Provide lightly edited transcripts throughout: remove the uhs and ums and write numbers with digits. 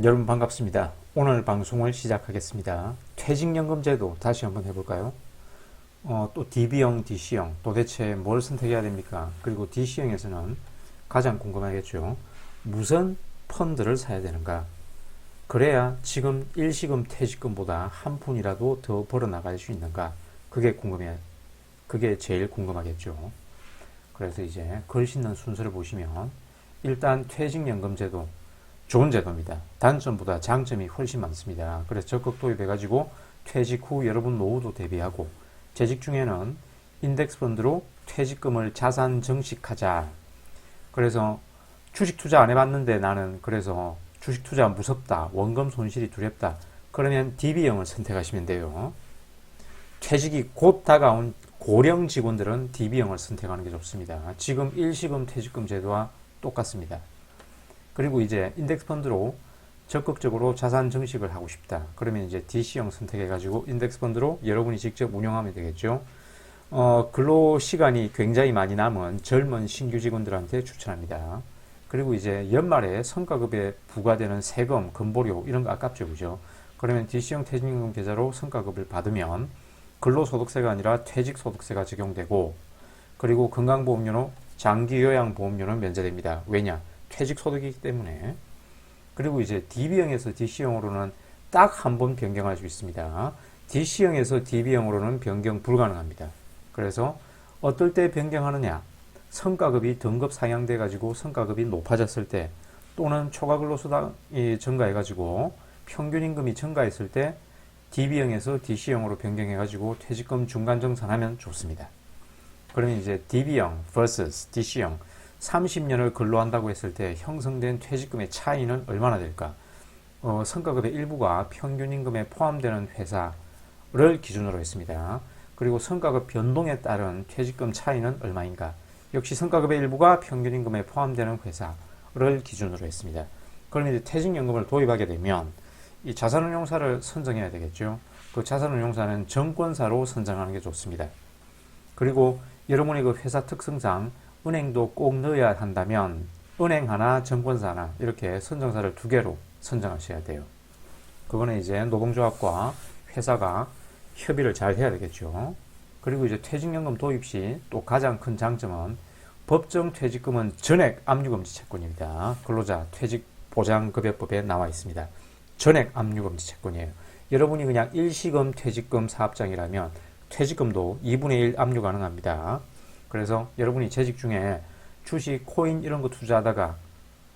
여러분 반갑습니다. 오늘 방송을 시작하겠습니다. 퇴직연금제도 다시 한번 해볼까요? 또 DB형, DC형 도대체 뭘 선택해야 됩니까? 그리고 DC형에서는 가장 궁금하겠죠. 무슨 펀드를 사야 되는가? 그래야 지금 일시금 퇴직금보다 한 푼이라도 더 벌어나갈 수 있는가? 그게 제일 궁금하겠죠. 그래서 이제 글 싣는 순서를 보시면 일단 퇴직연금제도 좋은 제도입니다. 단점보다 장점이 훨씬 많습니다. 그래서 적극 도입해가지고 퇴직 후 여러분 노후도 대비하고 재직 중에는 인덱스 펀드로 퇴직금을 자산 증식하자. 그래서 주식 투자 안 해봤는데 나는 그래서 주식 투자 무섭다. 원금 손실이 두렵다. 그러면 DB형을 선택하시면 돼요. 퇴직이 곧 다가온 고령 직원들은 DB형을 선택하는 게 좋습니다. 지금 일시금 퇴직금 제도와 똑같습니다. 그리고 이제 인덱스 펀드로 적극적으로 자산 증식을 하고 싶다. 그러면 이제 DC형 선택해가지고 인덱스 펀드로 여러분이 직접 운영하면 되겠죠. 근로 시간이 굉장히 많이 남은 젊은 신규 직원들한테 추천합니다. 그리고 이제 연말에 성과급에 부과되는 세금, 건보료 이런 거 아깝죠, 그죠? 그러면 DC형 퇴직연금 계좌로 성과급을 받으면 근로소득세가 아니라 퇴직소득세가 적용되고, 그리고 건강보험료로 장기요양보험료는 면제됩니다. 왜냐? 퇴직소득이기 때문에. 그리고 이제 DB형에서 DC형으로는 딱 한 번 변경할 수 있습니다. DC형에서 DB형으로는 변경 불가능합니다. 그래서 어떨 때 변경하느냐? 성과급이 등급 상향돼 가지고 성과급이 높아졌을 때, 또는 초과 근로수당이 증가해 가지고 평균 임금이 증가했을 때 DB형에서 DC형으로 변경해 가지고 퇴직금 중간 정산하면 좋습니다. 그러면 이제 DB형 vs DC형 30년을 근로한다고 했을 때 형성된 퇴직금의 차이는 얼마나 될까? 성과급의 일부가 평균 임금에 포함되는 회사를 기준으로 했습니다. 그리고 성과급 변동에 따른 퇴직금 차이는 얼마인가? 역시 성과급의 일부가 평균 임금에 포함되는 회사를 기준으로 했습니다. 그러면 이제 퇴직연금을 도입하게 되면 이 자산운용사를 선정해야 되겠죠. 그 자산운용사는 증권사로 선정하는 게 좋습니다. 그리고 여러분의 그 회사 특성상 은행도 꼭 넣어야 한다면 은행 하나, 증권사 하나 이렇게 선정사를 두 개로 선정하셔야 돼요. 그거는 이제 노동조합과 회사가 협의를 잘 해야 되겠죠. 그리고 이제 퇴직연금 도입 시 또 가장 큰 장점은 법정 퇴직금은 전액 압류금지 채권입니다. 근로자 퇴직보장급여법에 나와 있습니다. 전액 압류금지 채권이에요. 여러분이 그냥 일시금 퇴직금 사업장이라면 퇴직금도 2분의 1 압류 가능합니다. 그래서 여러분이 재직 중에 주식, 코인 이런 거 투자하다가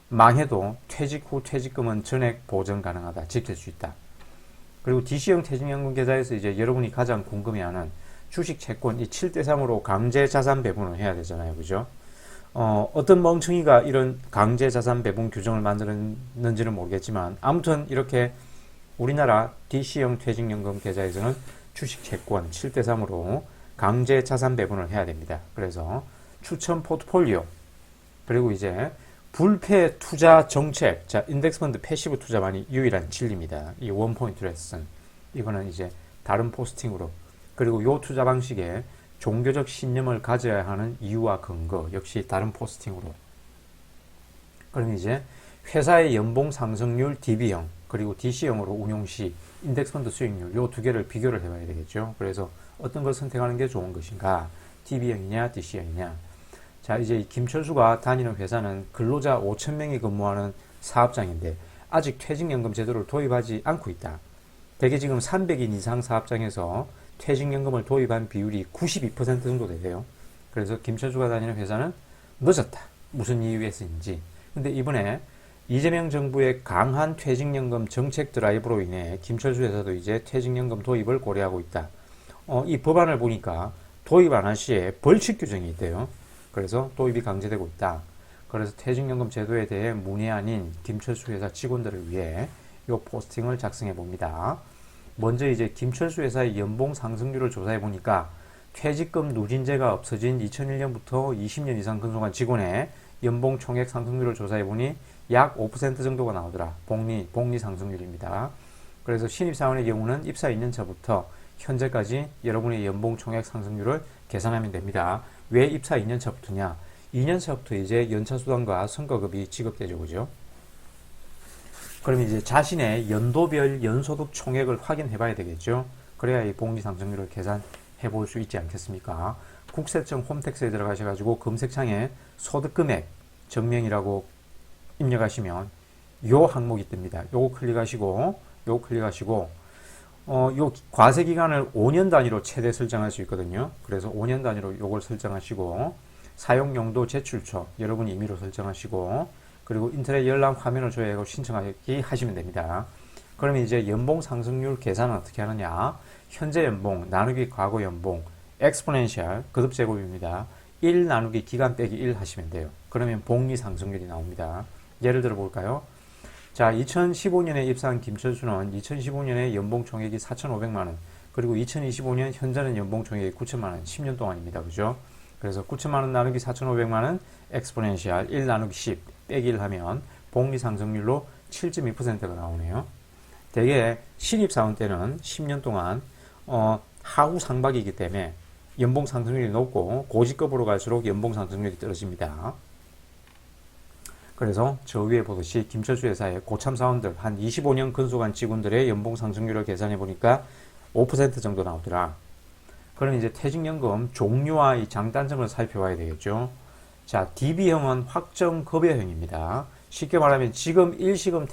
망해도 퇴직 후 퇴직금은 전액 보전 가능하다. 지킬 수 있다. 그리고 DC형 퇴직연금 계좌에서 이제 여러분이 가장 궁금해하는 주식, 채권 이 7대3으로 강제 자산 배분을 해야 되잖아요. 그죠? 어떤 멍청이가 이런 강제 자산 배분 규정을 만들었는지는 모르겠지만 아무튼 이렇게 우리나라 DC형 퇴직연금 계좌에서는 주식, 채권 7대3으로 강제 자산 배분을 해야 됩니다. 그래서 추천 포트폴리오, 그리고 이제 불패 투자 정책, 자, 인덱스 펀드 패시브 투자만이 유일한 진리입니다. 이 원포인트 레슨. 이거는 이제 다른 포스팅으로. 그리고 요 투자 방식에 종교적 신념을 가져야 하는 이유와 근거, 역시 다른 포스팅으로. 그럼 이제 회사의 연봉 상승률 DB형, 그리고 DC형으로 운용 시 인덱스 펀드 수익률, 요 두 개를 비교를 해봐야 되겠죠. 그래서 어떤 걸 선택하는 게 좋은 것인가? DB형이냐, DC형이냐? 자, 이제 김철수가 다니는 회사는 근로자 5,000명이 근무하는 사업장인데 아직 퇴직연금 제도를 도입하지 않고 있다. 대개 지금 300인 이상 사업장에서 퇴직연금을 도입한 비율이 92% 정도 되세요. 그래서 김철수가 다니는 회사는 늦었다. 무슨 이유에서인지. 근데 이번에 이재명 정부의 강한 퇴직연금 정책 드라이브로 인해 김철수 회사도 이제 퇴직연금 도입을 고려하고 있다. 이 법안을 보니까 도입 안 할 시에 벌칙 규정이 있대요. 그래서 도입이 강제되고 있다. 그래서 퇴직연금 제도에 대해 문외한인 김철수 회사 직원들을 위해 이 포스팅을 작성해 봅니다. 먼저 이제 김철수 회사의 연봉 상승률을 조사해 보니까 퇴직금 누진제가 없어진 2001년부터 20년 이상 근속한 직원의 연봉 총액 상승률을 조사해 보니 약 5% 정도가 나오더라. 복리 상승률입니다. 그래서 신입사원의 경우는 입사 2년 차부터 현재까지 여러분의 연봉 총액 상승률을 계산하면 됩니다. 왜 입사 2년 차부터냐? 2년 차부터 이제 연차 수당과 성과급이 지급되죠. 그죠? 그러면 이제 자신의 연도별 연소득 총액을 확인해 봐야 되겠죠. 그래야 이 복리 상승률을 계산해 볼 수 있지 않겠습니까? 국세청 홈택스에 들어가셔가지고 검색창에 소득금액 증명이라고 입력하시면 요 항목이 뜹니다. 요거 클릭하시고 요 과세 기간을 5년 단위로 최대 설정할 수 있거든요. 그래서 5년 단위로 요걸 설정하시고 사용 용도 제출처 여러분이 임의로 설정하시고 그리고 인터넷 열람 화면을 조회하고 신청하기 하시면 됩니다. 그러면 이제 연봉 상승률 계산은 어떻게 하느냐? 현재 연봉 나누기 과거 연봉 엑스포넨셜 거듭 제곱입니다. 1 나누기 기간 빼기 1 하시면 돼요. 그러면 복리 상승률이 나옵니다. 예를 들어 볼까요? 자, 2015년에 입사한 김철수는 2015년에 연봉 총액이 4,500만 원, 그리고 2025년 현재는 연봉 총액이 9천만 원, 10년 동안입니다. 그죠? 그래서 9천만 원 나누기 4,500만 원, 엑스포넨셜 1 나누기 10 빼기 1 하면 복리 상승률로 7.2%가 나오네요. 대개 신입사원 때는 10년 동안 하후 상박이기 때문에 연봉 상승률이 높고 고직급으로 갈수록 연봉 상승률이 떨어집니다. 그래서 저 위에 보듯이 김철수 회사의 고참 사원들 한 25년 근속한 직원들의 연봉 상승률을 계산해 보니까 5% 정도 나오더라. 그럼 이제 퇴직연금 종류와 이 장단점을 살펴봐야 되겠죠. 자, DB형은 확정급여형입니다. 쉽게 말하면 지금 일시금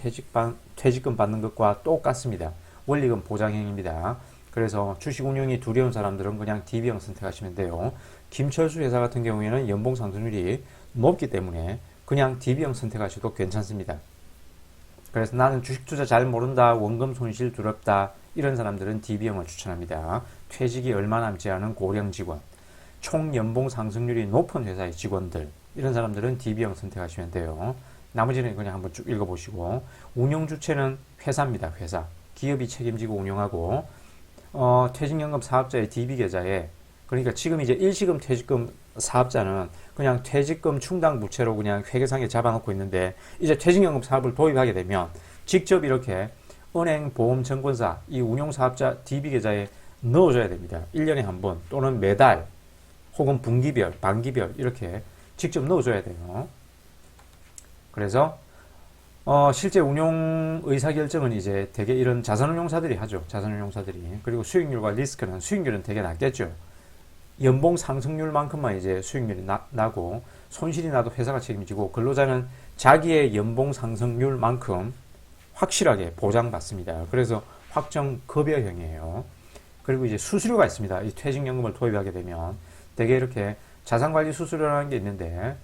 퇴직금 받는 것과 똑같습니다. 원리금 보장형입니다. 그래서 주식 운용이 두려운 사람들은 그냥 DB형 선택하시면 돼요. 김철수 회사 같은 경우에는 연봉 상승률이 높기 때문에 그냥 DB형 선택하셔도 괜찮습니다. 그래서 나는 주식 투자 잘 모른다, 원금 손실 두렵다, 이런 사람들은 DB형을 추천합니다. 퇴직이 얼마 남지 않은 고령 직원, 총 연봉 상승률이 높은 회사의 직원들, 이런 사람들은 DB형 선택하시면 돼요. 나머지는 그냥 한번 쭉 읽어보시고, 운영 주체는 회사입니다. 회사. 기업이 책임지고 운영하고, 퇴직연금 사업자의 DB계좌에, 그러니까 지금 이제 일시금 퇴직금 사업자는 그냥 퇴직금 충당 부채로 그냥 회계상에 잡아놓고 있는데, 이제 퇴직연금 사업을 도입하게 되면 직접 이렇게 은행, 보험, 증권사, 이 운용사업자 DB계좌에 넣어줘야 됩니다. 1년에 한 번 또는 매달 혹은 분기별, 반기별 이렇게 직접 넣어줘야 돼요. 그래서 실제 운용 의사결정은 이제 대개 이런 자산운용사들이 하죠. 자산운용사들이. 그리고 수익률과 리스크는 수익률은 되게 낮겠죠. 연봉 상승률만큼만 이제 수익률이 나고 손실이 나도 회사가 책임지고 근로자는 자기의 연봉 상승률만큼 확실하게 보장받습니다. 그래서 확정급여형이에요. 그리고 이제 수수료가 있습니다. 이 퇴직연금을 도입하게 되면 대개 이렇게 자산관리 수수료라는 게 있는데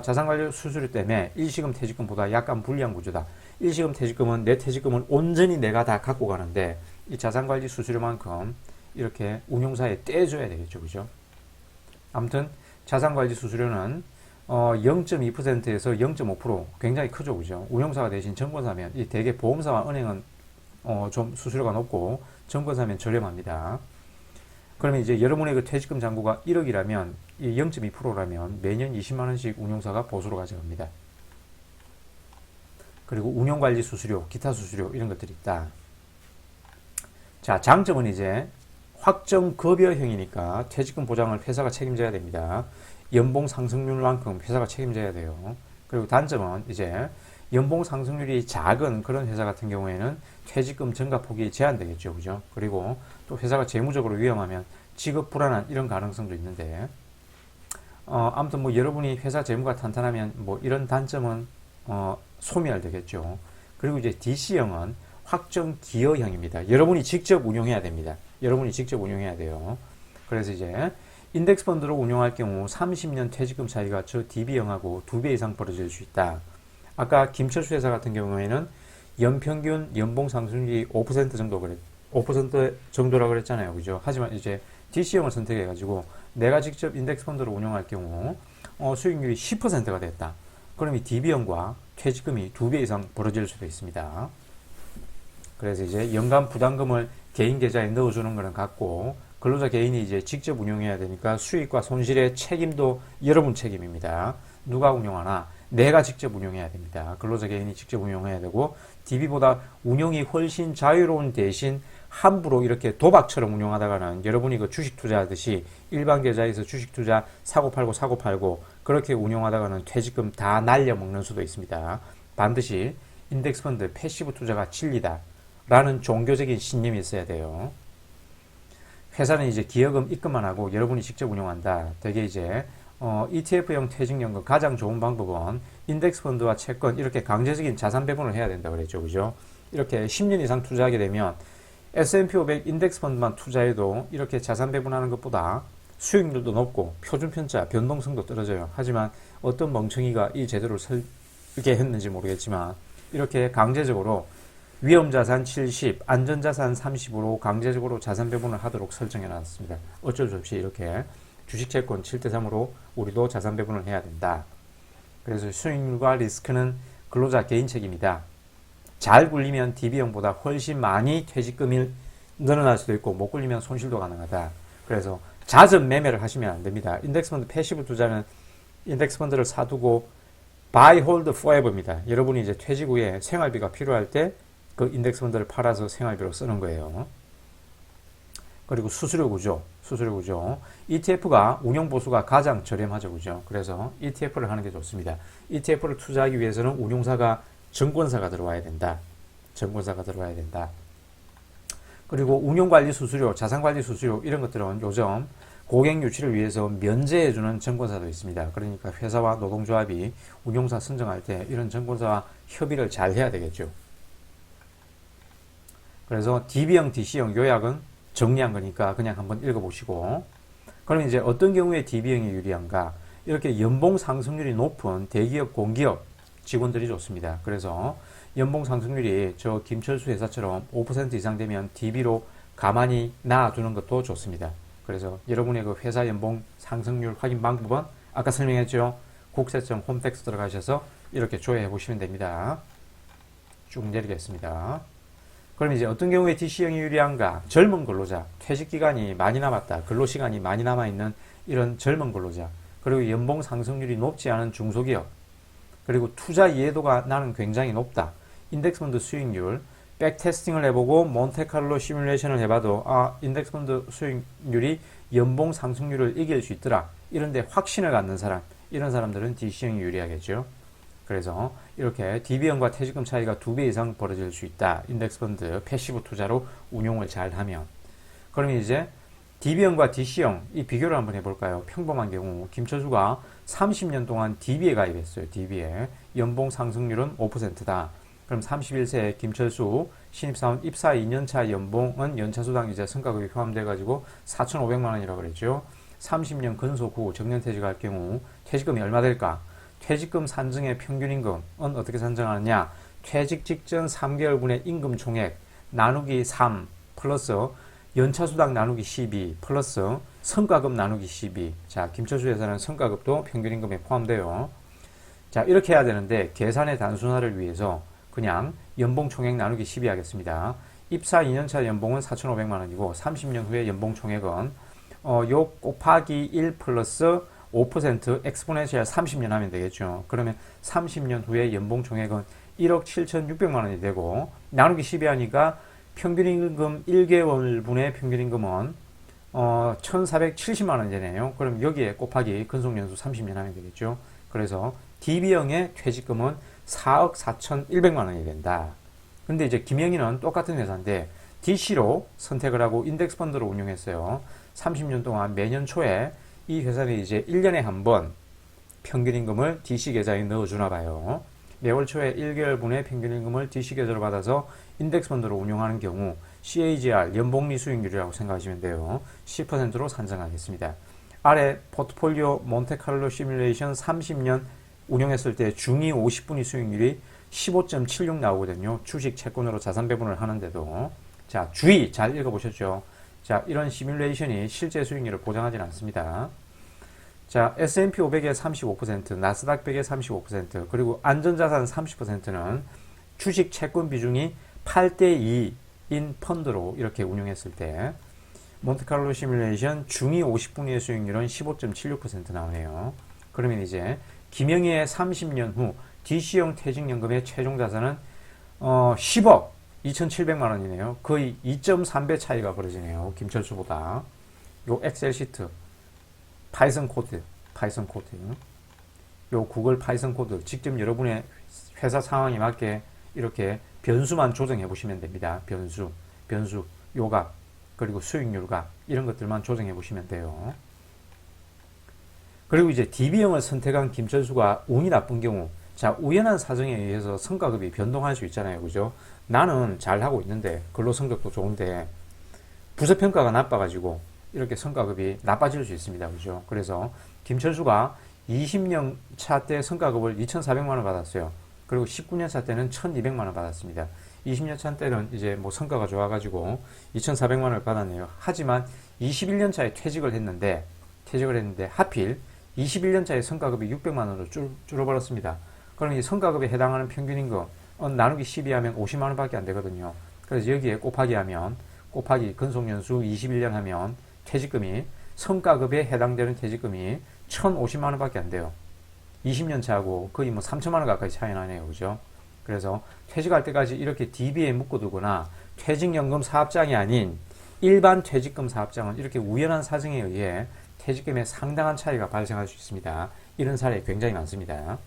자산관리 수수료 때문에 일시금 퇴직금보다 약간 불리한 구조다. 일시금 퇴직금은 내 퇴직금을 온전히 내가 다 갖고 가는데 이 자산관리 수수료만큼 이렇게 운용사에 떼줘야 되겠죠. 그죠? 아무튼 자산관리 수수료는 0.2%에서 0.5% 굉장히 크죠. 그죠? 운용사가 대신 증권사면 이 대개 보험사와 은행은 좀 수수료가 높고 증권사면 저렴합니다. 그러면 이제 여러분의 그 퇴직금 잔고가 1억이라면 이 0.2%라면 매년 20만 원씩 운용사가 보수로 가져갑니다. 그리고 운용관리 수수료, 기타 수수료 이런 것들이 있다. 자, 장점은 이제 확정급여형이니까 퇴직금 보장을 회사가 책임져야 됩니다. 연봉 상승률만큼 회사가 책임져야 돼요. 그리고 단점은 이제 연봉 상승률이 작은 그런 회사 같은 경우에는 퇴직금 증가 폭이 제한되겠죠. 그죠? 그리고 또 회사가 재무적으로 위험하면 직업 불안한 이런 가능성도 있는데, 아무튼 뭐 여러분이 회사 재무가 탄탄하면 뭐 이런 단점은, 소멸되겠죠. 그리고 이제 DC형은 확정 기여형입니다. 여러분이 직접 운용해야 됩니다. 여러분이 직접 운용해야 돼요. 그래서 이제 인덱스 펀드로 운용할 경우 30년 퇴직금 차이가 저 DB형하고 2배 이상 벌어질 수 있다. 아까 김철수 회사 같은 경우에는 연평균 연봉 상승률이 5% 정도 5% 정도라고 그랬잖아요. 그죠? 하지만 이제 DC형을 선택해 가지고 내가 직접 인덱스 펀드로 운용할 경우 수익률이 10%가 됐다. 그럼 이 DB형과 퇴직금이 2배 이상 벌어질 수도 있습니다. 그래서 이제 연간 부담금을 개인 계좌에 넣어주는 거는 같고 근로자 개인이 이제 직접 운용해야 되니까 수익과 손실의 책임도 여러분 책임입니다. 누가 운용하나? 내가 직접 운용해야 됩니다. 근로자 개인이 직접 운용해야 되고 DB보다 운용이 훨씬 자유로운 대신 함부로 이렇게 도박처럼 운용하다가는 여러분이 그 주식 투자하듯이 일반 계좌에서 주식 투자 사고 팔고 그렇게 운용하다가는 퇴직금 다 날려먹는 수도 있습니다. 반드시 인덱스 펀드 패시브 투자가 진리다 라는 종교적인 신념이 있어야 돼요. 회사는 이제 기여금 입금만 하고 여러분이 직접 운용한다. 되게 이제 ETF형 퇴직연금 가장 좋은 방법은 인덱스 펀드와 채권 이렇게 강제적인 자산 배분을 해야 된다 그랬죠. 그죠? 이렇게 10년 이상 투자하게 되면 S&P 500 인덱스 펀드만 투자해도 이렇게 자산 배분하는 것보다 수익률도 높고 표준 편차, 변동성도 떨어져요. 하지만 어떤 멍청이가 이 제도를 설계 했는지 모르겠지만 이렇게 강제적으로 위험자산 70, 안전자산 30으로 강제적으로 자산 배분을 하도록 설정해 놨습니다. 어쩔 수 없이 이렇게 주식채권 7대3으로 우리도 자산 배분을 해야 된다. 그래서 수익률과 리스크는 근로자 개인 책임이다. 잘 굴리면 DB형보다 훨씬 많이 퇴직금이 늘어날 수도 있고 못 굴리면 손실도 가능하다. 그래서 잦은 매매를 하시면 안 됩니다. 인덱스펀드 패시브 투자는 인덱스펀드를 사두고 buy, hold forever입니다. 여러분이 이제 퇴직 후에 생활비가 필요할 때 그 인덱스펀드를 팔아서 생활비로 쓰는 거예요. 그리고 수수료 구조. ETF가 운용 보수가 가장 저렴하죠. 그죠? 그래서 ETF를 하는 게 좋습니다. ETF를 투자하기 위해서는 운용사가 증권사가 들어와야 된다. 그리고 운용관리 수수료, 자산관리 수수료 이런 것들은 요즘 고객 유치를 위해서 면제해주는 증권사도 있습니다. 그러니까 회사와 노동조합이 운용사 선정할 때 이런 증권사와 협의를 잘 해야 되겠죠. 그래서 DB형, DC형 요약은 정리한 거니까 그냥 한번 읽어보시고, 그럼 이제 어떤 경우에 DB형이 유리한가? 이렇게 연봉 상승률이 높은 대기업, 공기업 직원들이 좋습니다. 그래서 연봉 상승률이 저 김철수 회사처럼 5% 이상 되면 DB로 가만히 놔두는 것도 좋습니다. 그래서 여러분의 그 회사 연봉 상승률 확인 방법은 아까 설명했죠. 국세청 홈택스 들어가셔서 이렇게 조회해 보시면 됩니다. 쭉 내리겠습니다. 그럼 이제 어떤 경우에 DC형이 유리한가? 젊은 근로자, 퇴직기간이 많이 남았다, 근로시간이 많이 남아있는 이런 젊은 근로자, 그리고 연봉 상승률이 높지 않은 중소기업, 그리고 투자 이해도가 나는 굉장히 높다. 인덱스펀드 수익률, 백테스팅을 해보고 몬테칼로 시뮬레이션을 해봐도 인덱스펀드 수익률이 연봉 상승률을 이길 수 있더라. 이런데 확신을 갖는 사람, 이런 사람들은 DC형이 유리하겠죠. 그래서 이렇게 DB형과 퇴직금 차이가 2배 이상 벌어질 수 있다. 인덱스펀드 패시브 투자로 운용을 잘 하면. 그러면 이제 DB형과 DC형 이 비교를 한번 해볼까요? 평범한 경우 김철수가 30년 동안 DB에 가입했어요. DB에 연봉 상승률은 5%다. 그럼 31세 김철수 신입사원 입사 2년차 연봉은 연차수당 이자 성과급이 포함돼가지고 4,500만 원이라고 그랬죠. 30년 근속 후 정년퇴직할 경우 퇴직금이 얼마 될까? 퇴직금 산정의 평균임금은 어떻게 산정하느냐? 퇴직 직전 3개월분의 임금 총액 나누기 3 플러스 연차수당 나누기 12 플러스 성과급 나누기 12. 자, 김철수 회사는 성과급도 평균임금에 포함돼요. 자, 이렇게 해야 되는데 계산의 단순화를 위해서 그냥 연봉 총액 나누기 12 하겠습니다. 입사 2년차 연봉은 4,500만 원이고 30년 후에 연봉 총액은 요 곱하기 1 플러스 5% 엑스포넨셜 30년 하면 되겠죠. 그러면 30년 후에 연봉 총액은 1억 7,600만 원이 되고 나누기 12 하니까 평균임금 1개월분의 평균임금은 1,470만 원이 되네요. 그럼 여기에 곱하기 근속연수 30년 하면 되겠죠. 그래서 DB형의 퇴직금은 4억 4,100만 원이 된다. 근데 이제 김영희는 똑같은 회사인데 DC로 선택을 하고 인덱스 펀드로 운용했어요. 30년 동안 매년 초에 이 회사는 이제 1년에 한 번 평균임금을 DC 계좌에 넣어주나 봐요. 매월 초에 1개월분의 평균임금을 DC 계좌로 받아서 인덱스 펀드로 운용하는 경우 CAGR 연봉리 수익률이라고 생각하시면 돼요. 10%로 산정하겠습니다. 아래 포트폴리오 몬테칼로 시뮬레이션 30년 운용했을 때 중위 50분위 수익률이 15.76 나오거든요. 주식 채권으로 자산 배분을 하는데도. 자, 주의 잘 읽어보셨죠? 자, 이런 시뮬레이션이 실제 수익률을 보장하지는 않습니다. 자, S&P 500의 35%, 나스닥 100의 35%, 그리고 안전자산 30%는 주식 채권 비중이 8대2인 펀드로 이렇게 운용했을 때 몬테칼로 시뮬레이션 중위 50분위의 수익률은 15.76% 나오네요. 그러면 이제 김영희의 30년 후 DC형 퇴직연금의 최종 자산은 10억 2,700만 원이네요. 거의 2.3배 차이가 벌어지네요. 김철수보다. 요 엑셀 시트, 파이썬 코드, 요 구글 파이썬 코드 직접 여러분의 회사 상황에 맞게 이렇게 변수만 조정해 보시면 됩니다. 변수, 요각, 그리고 수익률각 이런 것들만 조정해 보시면 돼요. 그리고 이제 DB형을 선택한 김철수가 운이 나쁜 경우, 자, 우연한 사정에 의해서 성과급이 변동할 수 있잖아요. 그죠? 나는 잘하고 있는데, 근로 성적도 좋은데, 부서평가가 나빠가지고, 이렇게 성과급이 나빠질 수 있습니다. 그죠? 그래서, 김철수가 20년 차 때 성과급을 2,400만원 받았어요. 그리고 19년 차 때는 1,200만원 받았습니다. 20년 차 때는 이제 뭐 성과가 좋아가지고, 2,400만원을 받았네요. 하지만, 21년 차에 퇴직을 했는데, 하필, 21년 차에 성과급이 600만원으로 줄어버렸습니다. 그럼 이 성과급에 해당하는 평균임금 나누기 12하면 50만원 밖에 안 되거든요. 그래서 여기에 곱하기 근속연수 21년 하면 퇴직금이 성과급에 해당되는 퇴직금이 1,050만원 밖에 안 돼요. 20년 차하고 거의 뭐 3천만원 가까이 차이 나네요. 그죠? 그래서 퇴직할 때까지 이렇게 DB에 묶어두거나 퇴직연금 사업장이 아닌 일반 퇴직금 사업장은 이렇게 우연한 사정에 의해 퇴직금에 상당한 차이가 발생할 수 있습니다. 이런 사례 굉장히 많습니다.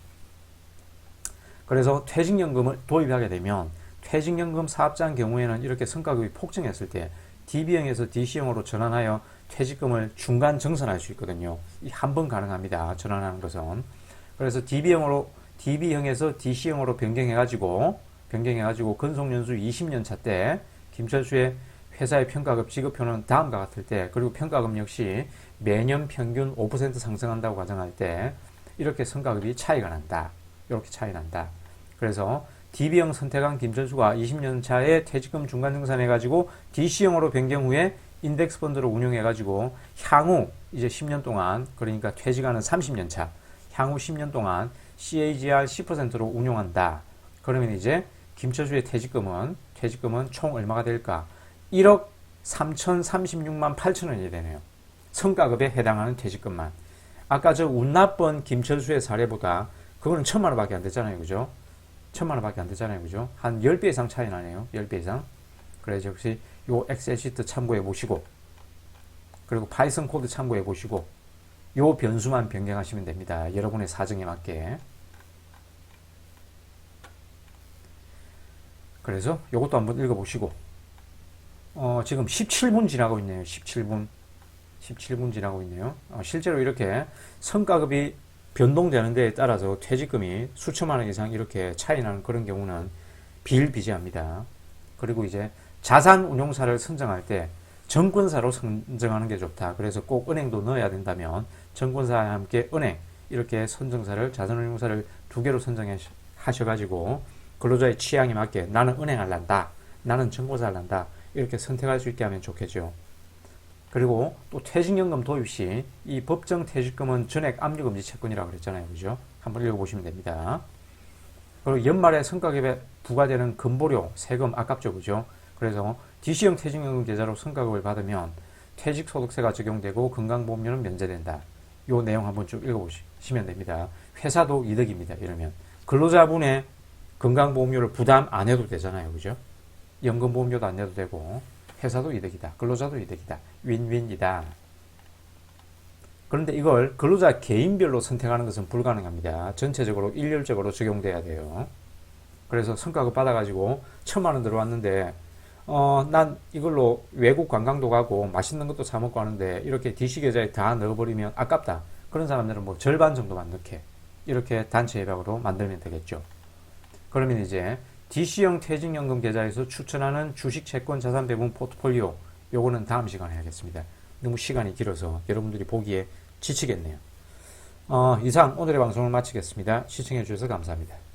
그래서 퇴직연금을 도입하게 되면 퇴직연금 사업장 경우에는 이렇게 성과급이 폭증했을 때 DB형에서 DC형으로 전환하여 퇴직금을 중간 정산할 수 있거든요. 한 번 가능합니다. 전환하는 것은. 그래서 DB형에서 DC형으로 변경해가지고 근속연수 20년 차 때 김철수의 회사의 평가급 지급표는 다음과 같을 때, 그리고 평가금 역시 매년 평균 5% 상승한다고 가정할 때 이렇게 성과급이 차이가 난다. 이렇게 차이 난다. 그래서 DB형 선택한 김철수가 20년 차에 퇴직금 중간 정산해가지고 DC형으로 변경 후에 인덱스 펀드로 운용해가지고 향후 이제 10년 동안, 그러니까 퇴직하는 30년 차, 향후 10년 동안 CAGR 10%로 운용한다. 그러면 이제 김철수의 퇴직금은 총 얼마가 될까? 1억 3,036만 8천원이 되네요. 성과급에 해당하는 퇴직금만. 아까 저 운 나쁜 김철수의 사례보다 그거는 1,000만원 밖에 안 됐잖아요. 그죠? 1,000만원 밖에 안 됐잖아요. 그죠? 한 10배 이상 차이 나네요. 10배 이상. 그래서 역시 요 엑셀 시트 참고해 보시고, 그리고 파이썬 코드 참고해 보시고, 요 변수만 변경하시면 됩니다. 여러분의 사정에 맞게. 그래서 요것도 한번 읽어보시고, 지금 17분 지나고 있네요. 17분 지나고 있네요. 실제로 이렇게 성과급이 변동되는 데에 따라서 퇴직금이 수천만 원 이상 이렇게 차이 나는 그런 경우는 비일비재합니다. 그리고 이제 자산운용사를 선정할 때 정권사로 선정하는 게 좋다. 그래서 꼭 은행도 넣어야 된다면 정권사와 함께 은행, 이렇게 선정사를, 자산운용사를 두 개로 선정하셔가지고 근로자의 취향에 맞게 나는 은행 할란다, 나는 정권사 할란다, 이렇게 선택할 수 있게 하면 좋겠죠. 그리고 또 퇴직연금 도입 시 이 법정 퇴직금은 전액 압류금지 채권이라고 그랬잖아요. 그죠? 한번 읽어보시면 됩니다. 그리고 연말에 성과급에 부과되는 근보료, 세금 아깝죠. 그죠? 그래서 DC형 퇴직연금 계좌로 성과급을 받으면 퇴직소득세가 적용되고 건강보험료는 면제된다. 요 내용 한번 쭉 읽어보시면 됩니다. 회사도 이득입니다. 이러면 근로자분의 건강보험료를 부담 안 해도 되잖아요. 그죠? 연금보험료도 안 내도 되고 회사도 이득이다. 근로자도 이득이다. 윈윈이다. 그런데 이걸 근로자 개인별로 선택하는 것은 불가능합니다. 전체적으로 일률적으로 적용돼야 돼요. 그래서 성과급 받아가지고 1,000만 원 들어왔는데 난 이걸로 외국 관광도 가고 맛있는 것도 사 먹고 하는데 이렇게 DC 계좌에 다 넣어버리면 아깝다. 그런 사람들은 뭐 절반 정도만 넣게, 이렇게 단체 예약으로 만들면 되겠죠. 그러면 이제 DC형 퇴직연금 계좌에서 추천하는 주식, 채권, 자산 배분 포트폴리오, 요거는 다음 시간에 하겠습니다. 너무 시간이 길어서 여러분들이 보기에 지치겠네요. 이상 오늘의 방송을 마치겠습니다. 시청해 주셔서 감사합니다.